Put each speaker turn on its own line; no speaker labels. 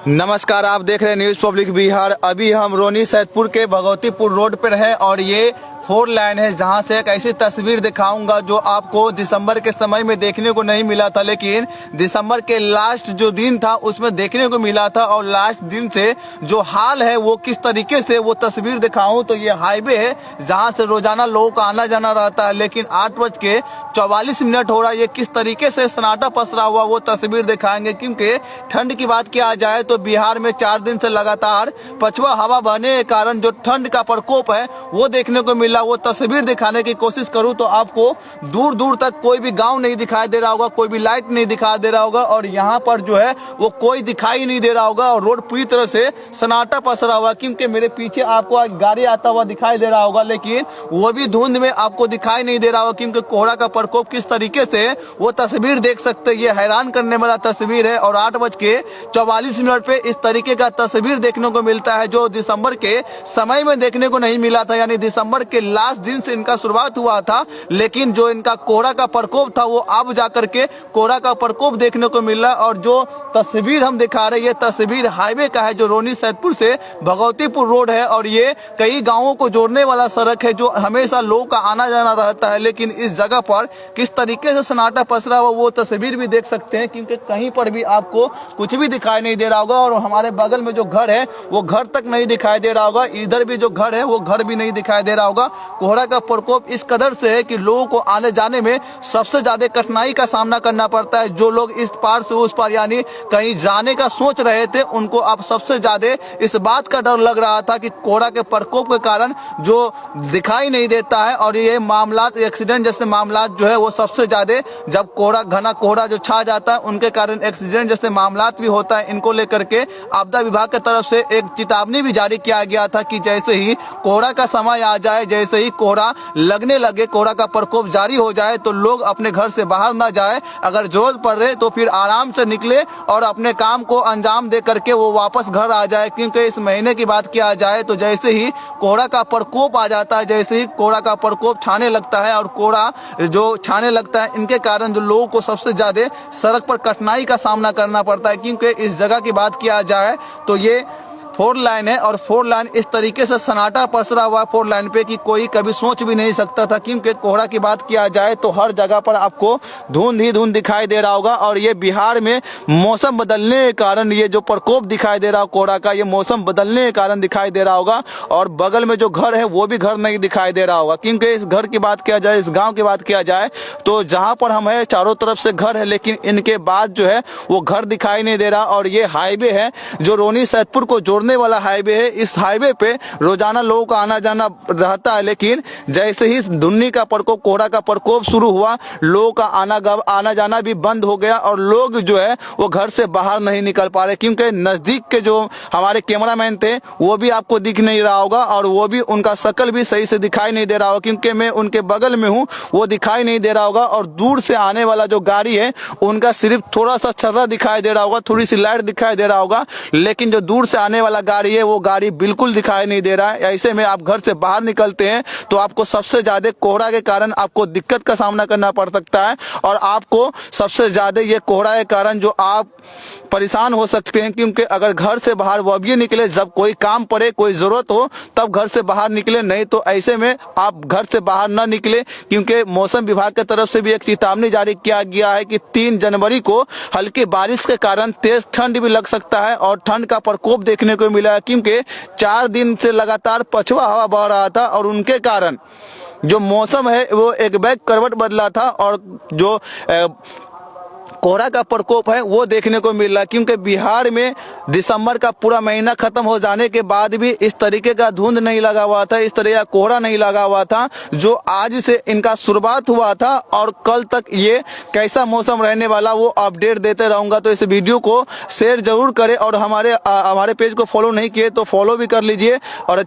नमस्कार, आप देख रहे हैं न्यूज़ पब्लिक बिहार। अभी हम रोनी सैदपुर के भगवतीपुर रोड पर हैं और ये 4 लाइन है, जहां से एक ऐसी तस्वीर दिखाऊंगा जो आपको दिसंबर के समय में देखने को नहीं मिला था, लेकिन दिसंबर के लास्ट जो दिन था उसमें देखने को मिला था। और लास्ट दिन से जो हाल है वो किस तरीके से वो तस्वीर दिखाऊं तो ये हाईवे है जहां से रोजाना लोगों का आना जाना रहता है, लेकिन 8:44 हो रहा है। ये किस तरीके से सन्नाटा पसरा हुआ वो तस्वीर दिखाएंगे, क्योंकि ठंड की बात किया जाए तो बिहार में 4 दिन से लगातार पछुआ हवा बहने के कारण जो ठंड का प्रकोप है वो देखने को मिला। वो तस्वीर दिखाने की कोशिश करूं तो आपको दूर दूर तक कोई भी गांव नहीं दिखाई दे रहा होगा, कोई भी लाइट नहीं दिखाई दे रहा होगा और यहाँ पर जो है वो कोई दिखाई नहीं दे रहा होगा और रोड पूरी तरह से सन्नाटा पसरा हुआ, क्योंकि मेरे पीछे आपको गाड़ी आता हुआ दिखाई दे रहा होगा, लेकिन वो भी धुंध में आपको दिखाई नहीं दे रहा होगा, क्योंकि कोहरा का प्रकोप किस तरीके से वो तस्वीर देख सकते हैं। ये हैरान करने वाला तस्वीर है और 8:44 पे इस तरीके का तस्वीर देखने को मिलता है जो दिसंबर के समय में देखने को नहीं मिला था। यानी दिसंबर के लास्ट दिन से इनका शुरुआत हुआ था, लेकिन जो इनका कोहरा का प्रकोप था वो अब जाकर के कोहरा का प्रकोप देखने को मिला। और जो तस्वीर हम दिखा रहे हैं ये तस्वीर हाईवे का है जो रोनी सैदपुर से भगवतीपुर रोड है और ये कई गांवों को जोड़ने वाला सड़क है जो हमेशा लोगों का आना जाना रहता है, लेकिन इस जगह पर किस तरीके से सन्नाटा पसरा हुआ वो तस्वीर भी देख सकते हैं, क्योंकि कहीं पर भी आपको कुछ भी दिखाई नहीं दे रहा होगा और हमारे बगल में जो घर है वो घर तक नहीं दिखाई दे रहा होगा, इधर भी जो घर है वो घर भी नहीं दिखाई दे रहा होगा। कोहरा का प्रकोप इस कदर से है कि लोगों को आने जाने में सबसे ज्यादा कठिनाई का सामना करना पड़ता है। जो लोग इस पार से उस पार यानी कहीं जाने का सोच रहे थे उनको अब सबसे ज्यादा इस बात का डर लग रहा था कि कोहरा के प्रकोप के कारण जो दिखाई नहीं देता है और ये मामला एक्सीडेंट जैसे मामला जो है वो सबसे ज्यादा जब कोहरा घना कोहरा जो छा जाता है उनके कारण एक्सीडेंट जैसे मामला भी होता है। इनको लेकर के आपदा विभाग की तरफ से एक चेतावनी भी जारी किया गया था कि जैसे ही कोहरा का समय आ जाए, जैसे ही कोहरा लगने लगे, कोहरा का प्रकोप जारी हो जाए तो लोग अपने घर से बाहर ना जाए, अगर जरूरत पड़े तो फिर आराम से निकले और अपने काम को अंजाम दे करके वो वापस घर आ जाए। क्योंकि इस महीने की बात किया जाए तो जैसे ही कोहरा का प्रकोप आ जाता है, जैसे ही कोहरा का प्रकोप छाने लगता है और कोहरा जो छाने लगता है इनके कारण जो लोगों को सबसे ज्यादा सड़क पर कठिनाई का सामना करना पड़ता है। क्योंकि इस जगह की बात किया जाए तो ये 4 लाइन है और 4 लाइन इस तरीके से सन्नाटा पसरा हुआ 4 लाइन पे कि कोई कभी सोच भी नहीं सकता था। क्योंकि कोहरा की बात किया जाए तो हर जगह पर आपको धुंध ही धुंध दिखाई दे रहा होगा और ये बिहार में मौसम बदलने के कारण ये जो प्रकोप दिखाई दे रहा है कोहरा का, ये मौसम बदलने के कारण दिखाई दे रहा होगा। और बगल में जो घर है वो भी घर नहीं दिखाई दे रहा होगा, क्योंकि इस घर की बात किया जाए, इस गाँव की बात किया जाए तो जहाँ पर हम है चारों तरफ से घर है, लेकिन इनके बाद जो है वो घर दिखाई नहीं दे रहा। और ये हाईवे है जो रोनी सैदपुर को जोड़ने वाला हाईवे है। इस हाईवे पे रोजाना लोगों का आना जाना रहता है, लेकिन जैसे ही धुन्नी का प्रकोप कोहरा का प्रकोप शुरू हुआ लोगों का आना जाना भी बंद हो गया और लोग जो है वो घर से बाहर नहीं निकल पा रहे। क्योंकि नजदीक के जो हमारे कैमरामैन थे वो भी आपको दिख नहीं रहा होगा और वो भी उनका शक्ल भी सही से दिखाई नहीं दे रहा होगा, क्योंकि मैं उनके बगल में हूँ, वो दिखाई नहीं दे रहा होगा। और दूर से आने वाला जो गाड़ी है उनका सिर्फ थोड़ा सा छर्रा दिखाई दे रहा होगा, थोड़ी सी लाइट दिखाई दे रहा होगा, लेकिन जो दूर से आने वाला गाड़ी है वो गाड़ी बिल्कुल दिखाई नहीं दे रहा है। ऐसे में आप घर से बाहर निकलते हैं तो आपको सबसे ज्यादा कोहरा के कारण आपको दिक्कत का सामना करना पड़ सकता है और आपको सबसे ज्यादा ये कोहरा के कारण जो आप परेशान हो सकते हैं। क्योंकि अगर घर से बाहर वो भी निकले जब कोई काम पड़े, कोई जरूरत हो तब घर से बाहर निकले, नहीं तो ऐसे में आप घर से बाहर ना निकले। क्योंकि मौसम विभाग की तरफ से भी एक चेतावनी जारी किया गया है कि 3 जनवरी को हल्की बारिश के कारण तेज ठंड भी लग सकता है और ठंड का प्रकोप देखने को मिला है। क्योंकि 4 दिन से लगातार पछुआ हवा बह रहा था और उनके कारण जो मौसम है वो एक बैग करवट बदला था और जो कोहरा का प्रकोप है वो देखने को मिल रहा है। क्योंकि बिहार में दिसंबर का पूरा महीना खत्म हो जाने के बाद भी इस तरीके का धुंध नहीं लगा हुआ था, इस तरह का कोहरा नहीं लगा हुआ था जो आज से इनका शुरुआत हुआ था। और कल तक ये कैसा मौसम रहने वाला वो अपडेट देते रहूंगा। तो इस वीडियो को शेयर जरूर करें और हमारे पेज को फॉलो नहीं किए तो फॉलो भी कर लीजिए और